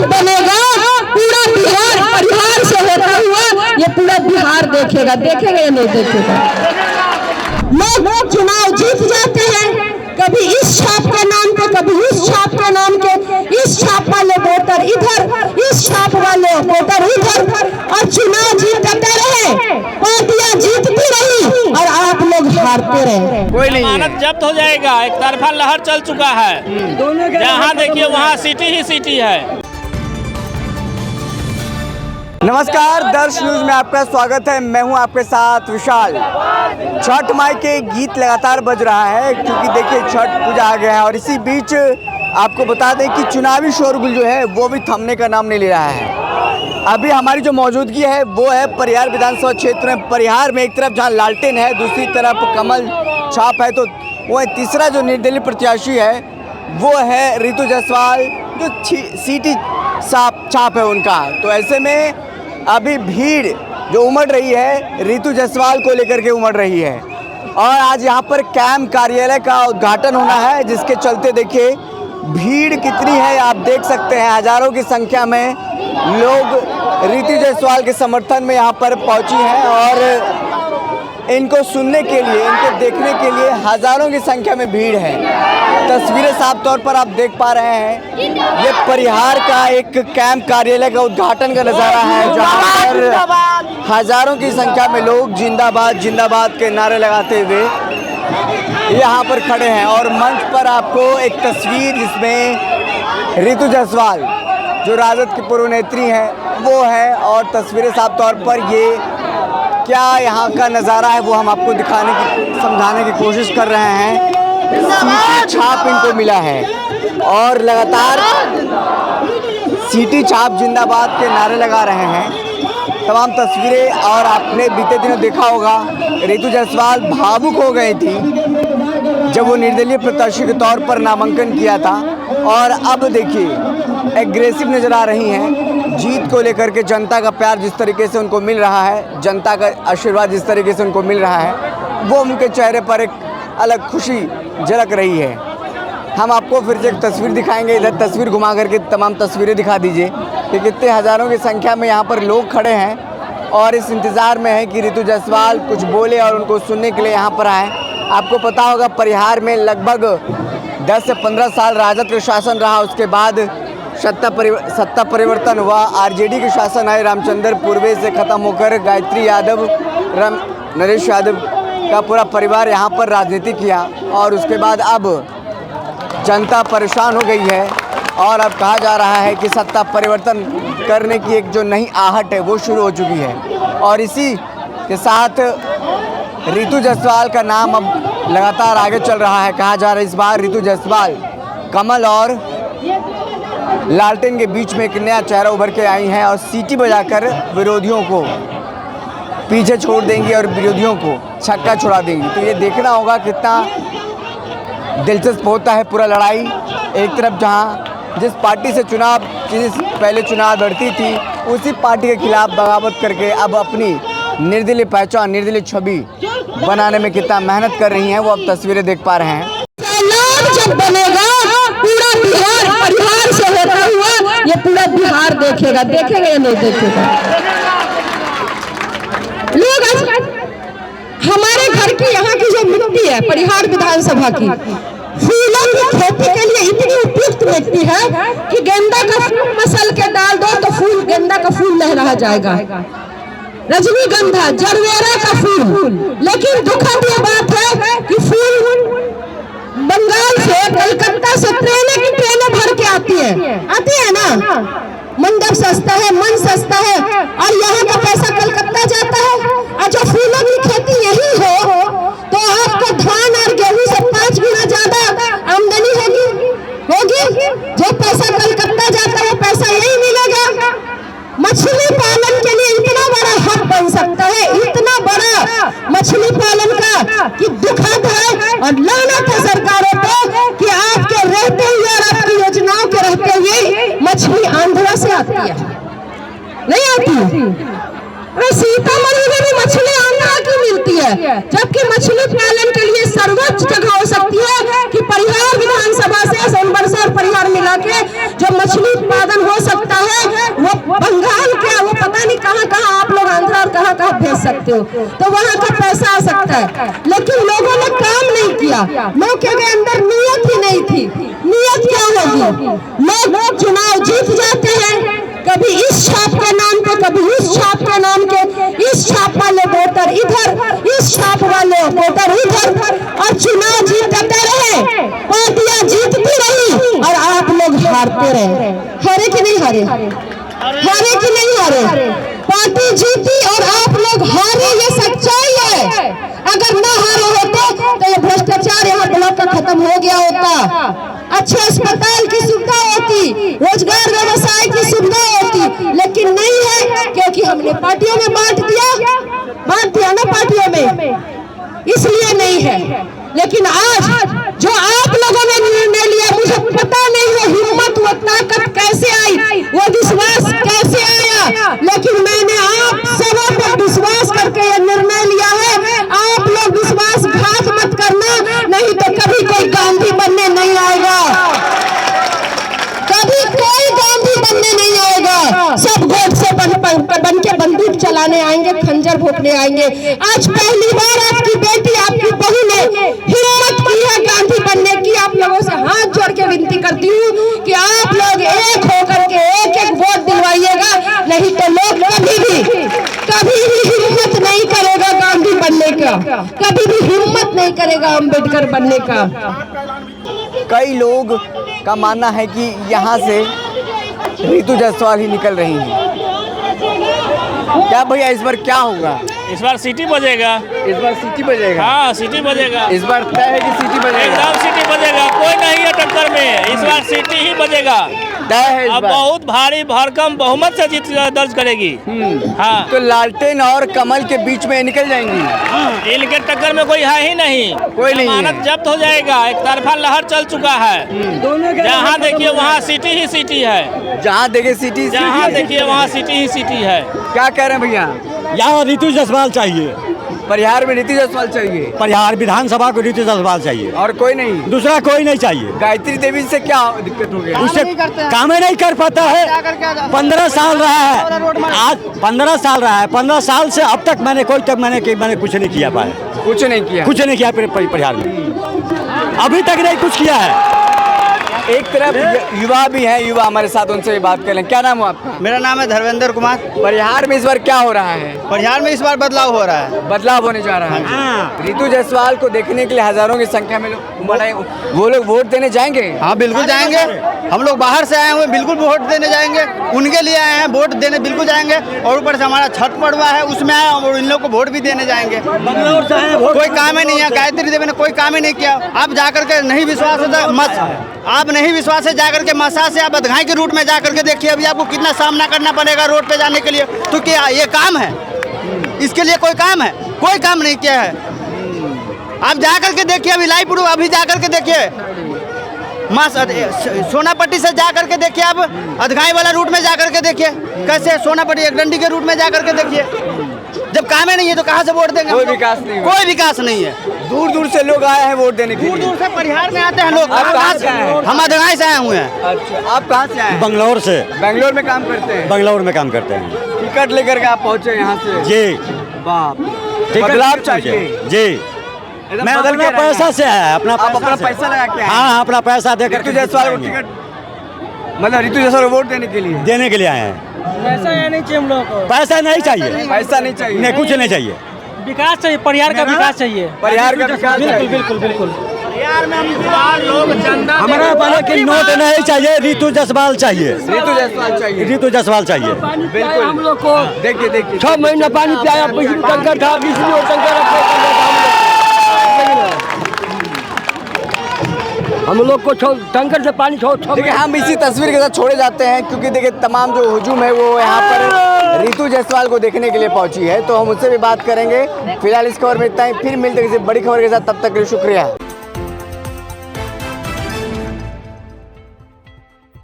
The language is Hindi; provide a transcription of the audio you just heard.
जब बनेगा पूरा बिहार परिहार से होता हुआ ये पूरा बिहार देखेगा या नहीं देखेगा। लोग चुनाव जीत जाते हैं, कभी इस छाप के नाम पे, कभी उस छाप के नाम के, इस छाप वाले वोटर इधर, इस छाप वाले वोटर उधर, और चुनाव जीतते रहे, पार्टियां जीतती रही और आप लोग हारते रहे। कोई नहीं, जमानत जब्त हो जाएगा। एक तरफा लहर चल चुका है, जहाँ देखिए वहाँ सिटी ही सिटी है। नमस्कार दर्श न्यूज में आपका स्वागत है। मैं हूं आपके साथ विशाल। छठ माई के गीत लगातार बज रहा है क्योंकि देखिए छठ पूजा आ गया है और इसी बीच आपको बता दें कि चुनावी शोरगुल जो है वो भी थमने का नाम नहीं ले रहा है। अभी हमारी जो मौजूदगी है वो है परिहार विधानसभा क्षेत्र में। परिहार में एक तरफ जहां लालटेन है, दूसरी तरफ कमल छाप है, तो वो तीसरा जो निर्दलीय प्रत्याशी है वो है रितु जायसवाल, जो सीटी छाप है उनका। तो ऐसे में अभी भीड़ जो उमड़ रही है रितु जायसवाल को लेकर के उमड़ रही है और आज यहाँ पर कैंप कार्यालय का उद्घाटन होना है, जिसके चलते देखिए भीड़ कितनी है आप देख सकते हैं। हजारों की संख्या में लोग रितु जायसवाल के समर्थन में यहाँ पर पहुँची हैं और इनको सुनने के लिए, इनको देखने के लिए हजारों की संख्या में भीड़ है। तस्वीरें साफ तौर पर आप देख पा रहे हैं, ये परिहार का एक कैंप कार्यालय का उद्घाटन का नज़ारा है जहां पर हजारों की संख्या में लोग जिंदाबाद जिंदाबाद के नारे लगाते हुए यहाँ पर खड़े हैं। और मंच पर आपको एक तस्वीर जिसमें रितु जायसवाल जो राजद की पूर्व नेत्री हैं वो है, और तस्वीरें साफ तौर पर ये क्या यहाँ का नज़ारा है वो हम आपको दिखाने की, समझाने की कोशिश कर रहे हैं। सीटी छाप इनको मिला है और लगातार सीटी छाप जिंदाबाद के नारे लगा रहे हैं। तमाम तस्वीरें, और आपने बीते दिनों देखा होगा रितु जायसवाल भावुक हो गई थी जब वो निर्दलीय प्रत्याशी के तौर पर नामांकन किया था, और अब देखिए एग्रेसिव नज़र आ रही हैं। जीत को लेकर के जनता का प्यार जिस तरीके से उनको मिल रहा है, जनता का आशीर्वाद जिस तरीके से उनको मिल रहा है, वो उनके चेहरे पर एक अलग खुशी झलक रही है। हम आपको फिर से एक तस्वीर दिखाएंगे, इधर तस्वीर घुमा करके तमाम तस्वीरें दिखा दीजिए कि कितने हज़ारों की संख्या में यहाँ पर लोग खड़े हैं और इस इंतज़ार में है कि रितु जायसवाल कुछ बोले और उनको सुनने के लिए यहाँ पर आए। आपको पता होगा परिहार में लगभग 10 से 15 साल राजद का शासन रहा, उसके बाद सत्ता परिवर्तन हुआ, आरजेडी के शासन आए, रामचंद्र पूर्वे से ख़त्म होकर गायत्री यादव, नरेश यादव का पूरा परिवार यहाँ पर राजनीति किया, और उसके बाद अब जनता परेशान हो गई है और अब कहा जा रहा है कि सत्ता परिवर्तन करने की एक जो नई आहट है वो शुरू हो चुकी है। और इसी के साथ रितु जायसवाल का नाम अब लगातार आगे चल रहा है। कहा जा रहा है इस बार रितु जायसवाल कमल और लालटेन के बीच में एक नया चेहरा उभर के आई हैं और सीटी बजाकर विरोधियों को पीछे छोड़ देंगी और विरोधियों को छक्का छुड़ा देंगी। तो ये देखना होगा कितना दिलचस्प होता है पूरा लड़ाई। एक तरफ जहां जिस पार्टी से पहले चुनाव लड़ती थी उसी पार्टी के खिलाफ बगावत करके अब अपनी निर्दलीय पहचान, निर्दलीय छवि बनाने में कितना मेहनत कर रही हैं वो अब तस्वीरें देख पा रहे हैं। जब बनेगा पूरा बिहार परिहार से होता हुआ ये पूरा बिहार देखेगा या नहीं देखेगा। लोग हमारे घर की यहाँ की जो मिट्टी है परिहार विधानसभा की, फूलों की खेती के लिए इतनी उपयुक्त मिट्टी है कि गेंदा का फूल मसल के डाल दो तो फूल, गेंदा का फूल लहरा जाएगा, रजनीगंधा, जरवेरा का फूल। लेकिन दुखद ये बात है कि फूल बंगाल से, कलकत्ता से ट्रेनें भर के आती है ना। मंडप सस्ता है, मन सस्ता है, और यहाँ का पैसा कलकत्ता जाता है। और जो फूलों की खेती यही हो तो आपको धान और गेहूं से 5 गुना ज्यादा आमदनी होगी। जो पैसा कलकत्ता जाता है पैसा यही मिलेगा। मछली पालन के लिए इतना बड़ा हब बन सकता है, इतना बड़ा मछली पालन का कि दुखद है और लानत है सरकारों पे कि आपके रहते हुए और आपकी योजनाओं के रहते हुए मछली आंध्रा से आती है, नहीं आती। अरे सीतामढ़ी में भी मछली आंध्रा की मिलती है, जबकि मछली पालन के लिए सर्वोच्च जगह हो सकती है कि परिहार विधानसभा से सोनबरसा और परिहार मिला के जो मछली उत्पादन हो सकता है करते हो तो वहाँ का पैसा आ सकता है, लेकिन लोगों ने काम नहीं किया, लोगों के अंदर नीयत ही नहीं थी। नीयत क्या होगी? लोग चुनाव जीत जाते हैं, कभी इस छाप के नाम पे, कभी उस छाप के नाम के, इस छाप वाले वोटर इधर, इस छाप वाले वोटर उधर, और चुनाव जीतते रहे, पार्टियां जीतती रही और आप लोग हारते रहे। हारे कि नहीं हारे? हारे कि नहीं हारे? पार्टी जीती और आप लोग हारे, ये सच्चाई है। अगर ना हारे होते तो ये भ्रष्टाचार यहाँ ब्लॉक का खत्म हो गया होता, अच्छे अस्पताल की सुविधा होती, रोजगार व्यवसाय की सुविधा होती, लेकिन नहीं है क्योंकि हमने पार्टियों में बांट दिया ना पार्टियों में, इसलिए नहीं है। लेकिन आज जो आप लोगों ने निर्णय लिया, मुझे पता नहीं वो हिम्मत, वो ताकत कैसे आई, वो विश्वास कैसे आया, लेकिन मैंने आप सबों पर विश्वास करके ये निर्णय लिया है। आप लोग विश्वासघात मत करना, नहीं तो कभी कोई गांधी बनने नहीं आएगा, कभी कोई गांधी बनने नहीं आएगा। सब वोट से बन के बंदूक चलाने आएंगे, खंजर भोंकने आएंगे। आज पहली बार आपकी बेटी, आपकी बहू ने हिम्मत की है गांधी बनने की। आप लोगों से हाथ जोड़ के विनती करती हूँ कि आप लोग एक होकर के एक वोट दिलवाइएगा, नहीं तो लोग कभी भी हिम्मत नहीं करेगा गांधी बनने का, कभी भी हिम्मत नहीं करेगा अम्बेडकर बनने का। कई लोग का मानना है कि यहाँ से रितु जायसवाल ही निकल रही हैं। क्या भैया इस बार क्या होगा? इस बार सिटी बजेगा। इस बार सिटी बजेगा? हाँ, सिटी बजेगा। इस बार तय है कि सिटी बजेगा? एकदम सिटी बजेगा, कोई नहीं है टक्कर में, इस बार सिटी ही बजेगा। तय है इस अब बार? बहुत भारी भरकम बहुमत से जीत दर्ज करेगी। हाँ, तो लालटेन और कमल के बीच में निकल जाएंगी? इनके टक्कर में कोई है ही नहीं, कोई नहीं है। जमानत जब्त हो जाएगा, एक तरफा लहर चल चुका है। जहाँ देखिए वहाँ सिटी ही सिटी है, जहाँ देखे सिटी, जहाँ देखिए वहाँ सिटी ही सिटी है। क्या कह रहे हैं भैया? यहाँ रितु जायसवाल चाहिए, परिहार में रितु जायसवाल चाहिए, परिहार विधानसभा को रितु जायसवाल चाहिए, और कोई नहीं? दूसरा कोई नहीं चाहिए। गायत्री देवी से क्या दिक्कत हो गया? उससे काम ही नहीं कर पाता है। 15 साल रहा है, आज 15 साल रहा है, 15 साल से अब तक मैंने कुछ नहीं किया पाया, कुछ नहीं किया, कुछ नहीं किया परिहार में, अभी तक नहीं कुछ किया है। एक तरफ युवा भी हैं, युवा हमारे साथ, उनसे भी बात कर लें। क्या नाम है आपका? मेरा नाम है धर्मेंद्र कुमार। परिहार में इस बार क्या हो रहा है? परिहार में इस बार बदलाव हो रहा है, बदलाव होने जा रहा है। रितु जायसवाल को देखने के लिए हजारों की संख्या में वो लोग वोट देने जाएंगे। हाँ बिल्कुल जाएंगे, हम लोग बाहर से आए हुए, बिल्कुल वोट देने जाएंगे, उनके लिए आए हैं, वोट देने बिल्कुल जाएंगे। और ऊपर से हमारा छठ पर्व है, उसमें आए और इन लोग को वोट भी देने जाएंगे। कोई काम ही नहीं है, गायत्री देवी ने कोई काम ही नहीं किया। आप जाकर के नहीं विश्वास होता, आप नहीं विश्वास है, जाकर के मसा से आप बदगाई के रूट में जाकर के देखिए, अभी आपको कितना सामना करना पड़ेगा रोड पे जाने के लिए। तो क्या ये काम है? इसके लिए कोई काम है? कोई काम नहीं किया है। आप जाकर के देखिए, अभी लाइपुर अभी जाकर के देखिए, सोनापट्टी से जाकर के देखिए, आप अधगाई वाला रूट में जाकर के देखिए कैसे, सोनापट्टी एकडंडी के रूट में जाकर के देखिए। जब काम ही नहीं है तो कहाँ से वोट देंगे? कोई विकास नहीं, कोई विकास नहीं है। दूर दूर से लोग आए हैं वोट देने के लिए। दूर दूर से परिहार में आते हैं लोग। आप कहाँ से आए हैं? हम अधगाई से आए हुए हैं। अच्छा, आप कहाँ से आए हैं? बंगलौर से। बेंगलोर में काम करते हैं? बंगलौर में काम करते हैं। टिकट लेकर के आप पहुँचे यहाँ से? जी, बाप, बदलाव चाहिए जी। मैं अपना पैसा से है, आप अपना पैसा लगा के आए? हाँ, अपना पैसा देकर रितु जायसवाल को टिकट, मतलब रितु जायसवाल को वोट देने के लिए आए हैं। पैसा या नहीं चाहिए हम लोग को, पैसा नहीं चाहिए, पैसा नहीं चाहिए, नहीं कुछ नहीं चाहिए, विकास चाहिए, परिहार का विकास चाहिए, परिहार का विकास चाहिए। बिल्कुल बिल्कुल। हमारा पहले की नोट नहीं चाहिए, रितु जायसवाल चाहिए, रितु जायसवाल चाहिए, रितु जायसवाल चाहिए। बिल्कुल। हम लोग को देखिए 6 महीना पानी पिलाया, बिजली टंकर था, बिजली और टंकर हम लोग को टंकर से पानी देखिए हम इसी तस्वीर के साथ छोड़े जाते हैं, क्योंकि देखिए तमाम जो हुजूम है वो यहाँ पर रितु जायसवाल को देखने के लिए पहुंची है, तो हम उससे भी बात करेंगे। फिलहाल इस खबर में इतना ही, फिर मिलते किसी बड़ी खबर के साथ, तब तक के लिए शुक्रिया।